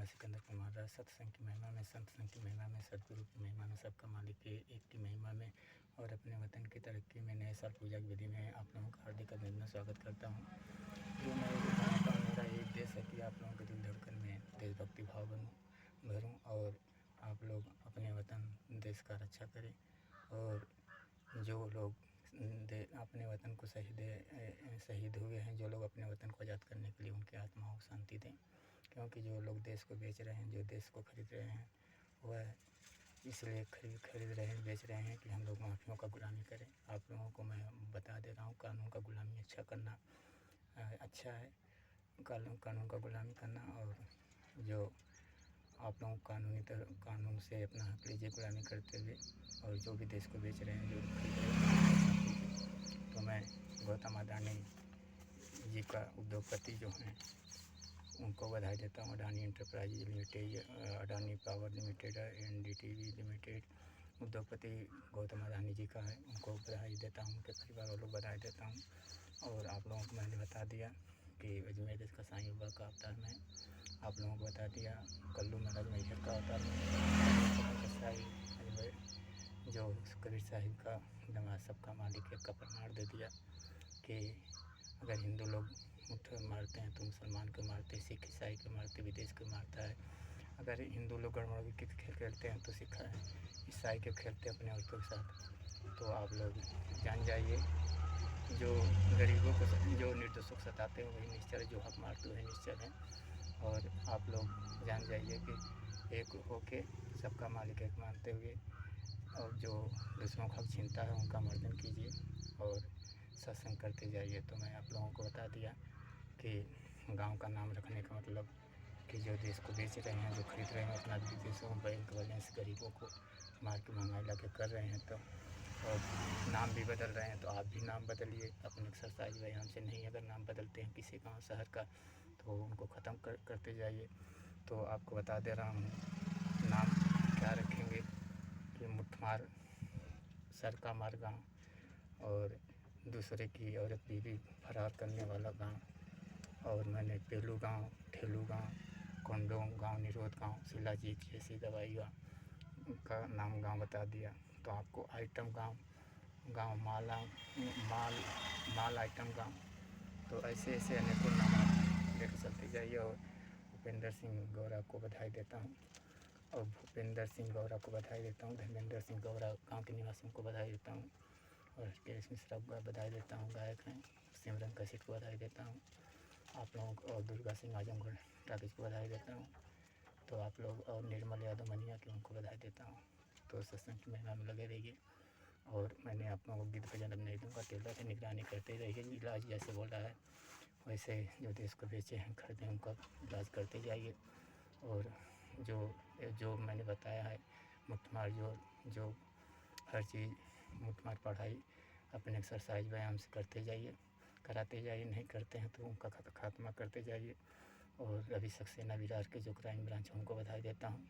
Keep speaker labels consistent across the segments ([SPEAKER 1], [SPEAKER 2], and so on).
[SPEAKER 1] सिकंदर कुमार राज। सत्संग की महिमा में, संत संग की महिमा में, सदगुरु की महिमा में, सबका मालिक एक की महिमा में और अपने वतन की तरक्की में नए साल पूजा की विधि में आप लोगों का हार्दिक अभिनंदन स्वागत करता हूँ। जो मैं ये बताता हूँ, मेरा एक उद्देश्य है कि आप लोगों के दिल धड़कन में देशभक्ति भाव भरूँ और आप लोग अपने वतन देश का रक्षा करें और जो लोग अपने वतन को शहीद हुए हैं, जो लोग अपने वतन को आज़ाद करने के लिए, उनकी आत्माओं को शांति दें। क्योंकि जो लोग देश को बेच रहे हैं, जो देश को खरीद रहे हैं, वह इसलिए खरीद रहे हैं, बेच रहे हैं कि हम लोग माफियों का गुलामी करें। आप लोगों को मैं बता दे रहा हूँ, कानून का गुलामी करना अच्छा है। कानून का गुलामी करना और जो आप लोग कानून से अपना हक लीजिए गुलामी करते हुए, और जो भी देश को बेच रहे हैं, जो खरीद रहे हैं, तो मैं गौतम अडानी जी का उद्योगपति जो हैं उनको बधाई देता हूँ। Adani enterprise limited, Adani power limited, NDTV limited उद्योगपति गौतम अडानी जी का है, उनको बधाई देता हूँ, उनके परिवार वालों को बधाई देता हूँ। और आप लोगों को मैंने बता दिया कि अजमेर देश का साईं बाबा का अवतार में आप लोगों को बता दिया, कल्लू महाराज मैहर का अवतार अजमेर जो कबीर साहिब का दमाद सबका मालिक एक का प्रमाण दे दिया कि अगर हिंदू लोग मारते हैं तो मुसलमान को मारते, सिख ईसाई को मारते, विदेश को मारता है। अगर हिंदू लोग गड़बड़ के खेल खेलते हैं तो सिख ईसाई के खेलते हैं अपने औरतों के साथ। तो आप लोग जान जाइए, जो गरीबों को, जो निर्दोषों को सताते हैं वही निश्चल है, जो हक मारते वही निश्चल है। और आप लोग जान जाइए कि एक होके सबका मालिक एक मानते हुए और जो दूसरों का हक छीनता है उनका मर्दन कीजिए और सत्संग करते जाइए। तो मैं आप लोगों को बता दिया कि गांव का नाम रखने का मतलब कि जो देश को बेच रहे हैं, जो खरीद रहे हैं, अपना विदेशों में बैंक बैलेंस गरीबों को मार के महंगाई ला के कर रहे हैं, तो और नाम भी बदल रहे हैं, तो आप भी नाम बदलिए अपने एक्सरसाइज व्यायाम से। नहीं अगर नाम बदलते हैं किसी गाँव शहर का तो उनको ख़त्म करते जाइए। तो आपको बता दे रहा हूँ, नाम क्या रखेंगे कि मुठमार, सर का मार गाँव, और दूसरे की औरत बीवी फरार करने वाला गांव, और मैंने पेलू गांव, ठेलू गांव, कोंडोंग गांव, निरोध गांव, शिलाजीत जैसी दवाई का नाम गांव बता दिया। तो आपको आइटम गांव माल आइटम गांव, तो ऐसे ऐसे अनेकों नाम आप लेकर चलते जाइए। और भूपेंद्र सिंह गौरा को बधाई देता हूँ, और भूपेंद्र सिंह गौरा को बधाई देता हूँ, धर्मेंद्र सिंह गौरा गाँव के निवासियों को बधाई देता हूँ, और हृदयेश मिश्रा को बधाई देता हूँ, गायक हैं। सिमरन कशिप को बधाई देता हूँ आप लोगों को, और दुर्गा सिंह आजमगढ़ टाकिज को बधाई देता हूँ। तो आप लोग, और निर्मल यादव मनिया के उनको बधाई देता हूँ। तो सत्संग की महिमा में लगे रहिए। और मैंने आप लोगों को गीत भजन अब नहीं दूँगा, टेलर से निगरानी करते रहिए। इलाज जैसे बोल रहा है वैसे जो देश को बेचे हैं खरीदें उनका इलाज करते जाइए। और जो मैंने बताया है मुठमार, जो हर चीज़ मुठमार पढ़ाई अपने एक्सरसाइज व्यायाम से करते जाइए, कराते जाइए। नहीं करते हैं तो उनका खात्मा करते जाइए। और रवि सक्सेना विरार के जो क्राइम ब्रांच है उनको बधाई देता हूँ।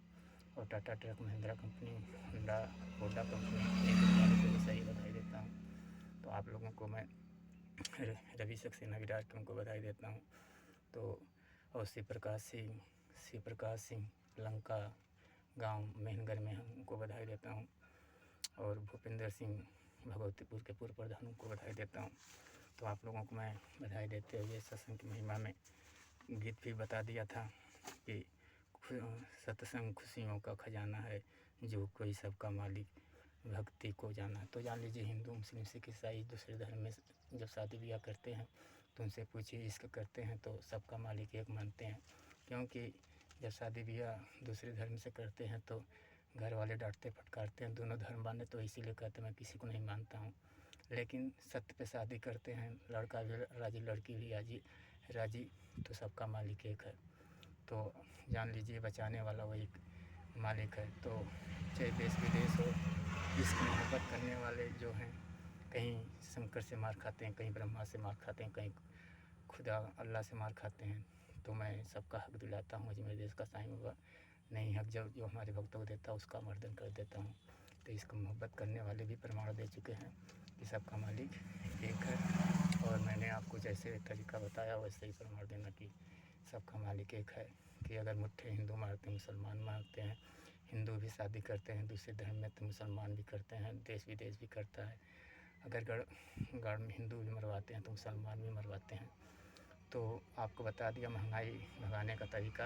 [SPEAKER 1] और Tata truck, Mahindra company, Honda company को सही बधाई देता हूँ। तो आप लोगों को मैं रवि सक्सेना विरार के उनको बधाई देता हूँ। तो और शिव प्रकाश सिंह लंका गांव मेहनगर में उनको बधाई देता हूँ। और भूपेंद्र सिंह भगवतीपुर के पूर्व प्रधान को बधाई देता हूँ। तो आप लोगों को मैं बधाई देते हुए सत्संग की महिमा में गीत भी बता दिया था कि सत्संग खुशियों का खजाना है, जो कोई सबका मालिक भक्ति को जाना। तो जान लीजिए, हिंदू मुस्लिम सिख ईसाई दूसरे धर्म में जब शादी ब्याह करते हैं तो उनसे पूछिए, इश्क करते हैं तो सबका मालिक एक मानते हैं। क्योंकि जब शादी ब्याह दूसरे धर्म से करते हैं तो घर वाले डांटते फटकारते हैं, दोनों धर्म माने, तो इसीलिए कहते मैं किसी को नहीं मानता हूँ। लेकिन सत्य पे शादी करते हैं, लड़का भी राजी लड़की भी राजी, तो सबका मालिक एक है। तो जान लीजिए, बचाने वाला वही मालिक है। तो चाहे देश विदेश हो, इसकी मोहब्बत करने वाले जो हैं, कहीं शंकर से मार खाते हैं, कहीं ब्रह्मा से मार खाते हैं, कहीं खुदा अल्लाह से मार खाते हैं। तो मैं सबका हक दिलाता हूँ, अजमेर देश का साईं बाबा नहीं हक जो हमारे भक्तों को देता है उसका मर्दन कर देता हूँ। तो इसको मोहब्बत करने वाले भी प्रमाण दे चुके हैं कि सबका मालिक एक है। और मैंने आपको जैसे तरीका बताया वैसे ही प्रमाण देना कि सबका मालिक एक है कि अगर मुट्ठे हिंदू मारते हैं, मुसलमान मारते हैं, हिंदू भी शादी करते हैं दूसरे धर्म में तो मुसलमान भी करते हैं, देश विदेश भी करता है। अगर गढ़ में हिंदू भी मरवाते हैं तो मुसलमान भी मरवाते हैं। तो आपको बता दिया महंगाई भगाने का तरीका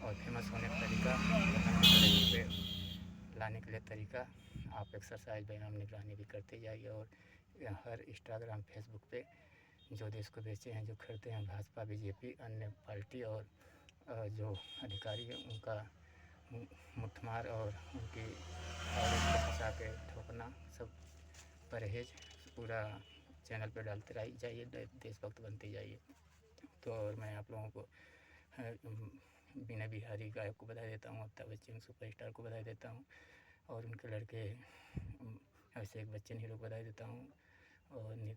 [SPEAKER 1] और फेमस होने का तरीका, पे लाने के लिए तरीका। आप एक्सरसाइज व्यायाम निगरानी भी करते जाइए और हर इंस्टाग्राम फेसबुक पे जो देश को बेचे हैं, जो खरीदते हैं भाजपा बीजेपी अन्य पार्टी और जो अधिकारी हैं उनका मुठमार और उनकी औरत को फंसा के ठोकना सब परहेज पूरा चैनल पे डालते रह जाइए, देशभक्त बनते जाइए। तो और मैं आप लोगों को बीना बिहारी गायक को बधाई देता हूँ, अमिताभ बच्चन सुपरस्टार को बधाई देता हूँ और उनके लड़के अभिषेक बच्चन हीरो को बधाई देता हूँ और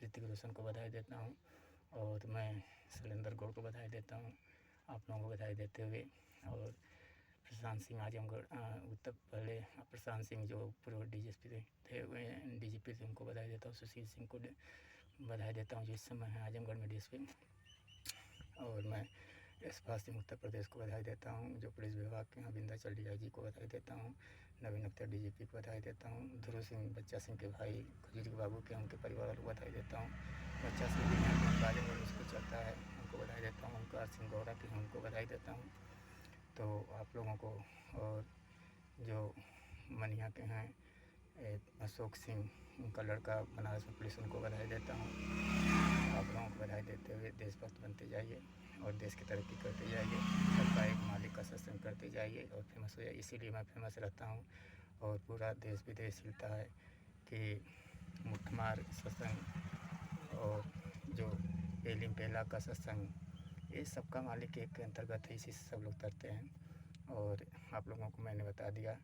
[SPEAKER 1] ऋतिक रोशन को बधाई देता हूँ और मैं शैलेंद्र गौड़ को बधाई देता हूँ, आप लोगों को बधाई देते हुए। और प्रशांत सिंह आजमगढ़ उत्तर पहले प्रशांत सिंह जो पूर्व डीजीपी थे डीजीपी थे उनको बधाई देता हूँ। सुशील सिंह को बधाई देता हूँ जो इस समय है आजमगढ़ में डीएसपी। और मैं यशपाल सिंह उत्तर प्रदेश को बधाई देता हूँ जो पुलिस विभाग के हैं। विंध्याचल डीआईजी को बधाई देता हूँ। नवीन अख्तर डीजीपी को बधाई देता हूँ। ध्रुव सिंह बच्चा सिंह के भाई खजूरी बाबू के उनके परिवार वालों को बधाई देता हूँ। बच्चा सिंह भी आजमगढ़ स्कूल चलता है उनको बधाई देता हूँ। ओंकार सिंह गौरा के उनको बधाई देता हूँ। तो आप लोगों को और जो मनिया के हैं अशोक सिंह उनका लड़का बनारस में पुलिस उनको बधाई देता हूँ। आप लोगों को बधाई देते हुए देशभक्त बनते जाइए और देश की तरक्की करते जाइए, सबका एक मालिक का सत्संग करते जाइए और फेमस हो जाइए। इसीलिए मैं फेमस रहता हूँ और पूरा देश विदेश हिलता है कि मुठमार सत्संग और जो पेलिम पेला का सत्संग ये सबका मालिक एक के अंतर्गत है, इसी से सब लोग तरते हैं। और आप लोगों को मैंने बता दिया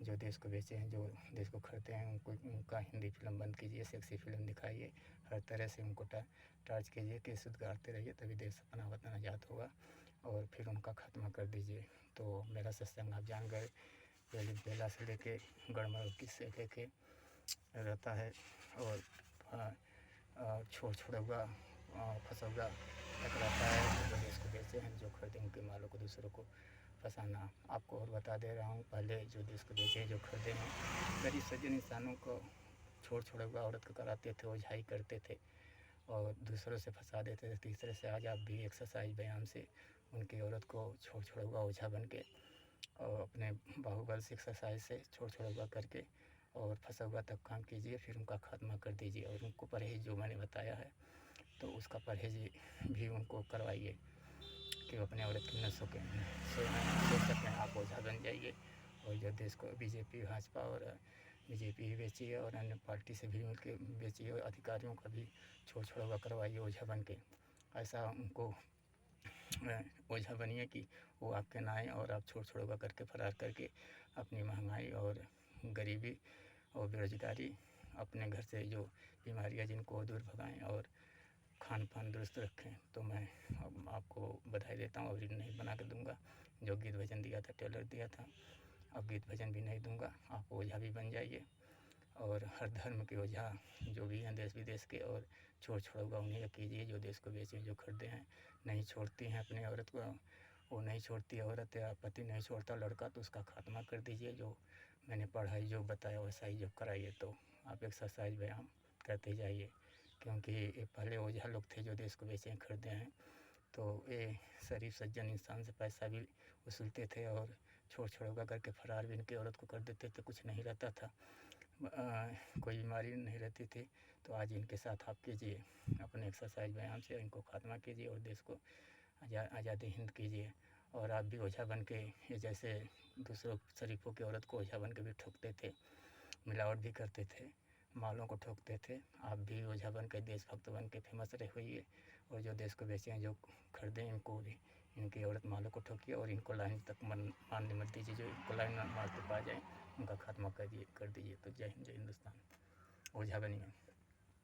[SPEAKER 1] जो देश को बेचे हैं, जो देश को खरीदते हैं उनका हिंदी फिल्म बंद कीजिए, सेक्सी फिल्म दिखाइए, हर तरह से उनको टार्च कीजिए कि सुधारते रहिए तभी देश अपना वतन आज़ाद होगा और फिर उनका खात्मा कर दीजिए। तो मेरा सत्संग आप जान गए पहला से लेके गढ़मरुखी से लेके रहता है और छोड़ौगा फसौगा तक रहता है। जो देश को बेचे हैं जो खरीदे उनके मालों को दूसरों को फंसाना। आपको और बता दे रहा हूँ पहले जो देश को बेचे जो खरीदे हैं गरीब सज्जन इंसानों को छोड़ौगा औरत को कराते थे, ओझाई करते थे और दूसरों से फंसा देते थे। तीसरे से आज आप भी एक्सरसाइज व्यायाम से उनकी औरत को छोड़ौगा ओझा बन के और अपने बाहुबल से एक्सरसाइज से छोड़ौगा करके और फंसौगा तक काम कीजिए, फिर उनका खात्मा कर दीजिए। और उनको परहेज जो मैंने बताया है तो उसका परहेज भी उनको करवाइए कि वो अपने औरत की न सो सकें। आप ओझा बन जाइए और जो देश को बीजेपी भाजपा और बीजेपी ही बेचिए और अन्य पार्टी से भी मिलकर बेचिए और अधिकारियों का भी छोड़ौगा करवाइए ओझा बन के। ऐसा उनको ओझा बनिए कि वो आपके ना आए और आप छोड़ौगा करके फरार करके अपनी महंगाई और गरीबी और बेरोजगारी अपने घर से जो बीमारियां जिनको दूर भगाएं और खान पान दुरुस्त रखें। तो मैं आपको बधाई देता हूँ और रील नहीं बना के दूँगा। जो गीत भजन दिया था टेलर दिया था, अब गीत भजन भी नहीं दूँगा। आप ओझा भी बन जाइए और हर धर्म के ओझा जो भी हैं देश विदेश के और छोड़ौगा उन्हें कीजिए जो देश को बेचे जो खरीदे हैं। नहीं छोड़ती हैं अपनी औरत को, वो नहीं छोड़ती औरत या पति नहीं छोड़ता लड़का तो उसका खात्मा कर दीजिए। जो मैंने पढ़ाई जो बताया वैसा ही जो कराइए। तो आप एक्सरसाइज व्यायाम करते जाइए क्योंकि ये पहले ओझा लोग थे जो देश को बेचे हैं खरीदे हैं। तो ये शरीफ सज्जन इंसान से पैसा भी वसूलते थे और छोड़ौगा करके फरार भी इनकी औरत को कर देते थे। कुछ नहीं रहता था, कोई बीमारी नहीं रहती थी। तो आज इनके साथ आप कीजिए अपने एक्सरसाइज व्यायाम से इनको खात्मा कीजिए और देश को आज़ादी हिंद कीजिए। और आप भी ओझा बन के ये जैसे दूसरों शरीफों की औरत को ओझा बन के भी ठोकते थे, मिलावट भी करते थे, मालों को ठोकते थे, आप भी ओझा बन के देशभक्त बन के फेमस रहे होइए। और जो देश को बेचे हैं जो खरीदें इनको भी इनकी औरत मालों को ठोकिए और इनको लाइन तक मारने मत दीजिए। जो इनको लाइन मारते पा जाए उनका खात्मा कर दीजिए। तो जय हिंद जय हिंदुस्तान। ओझा बनिए।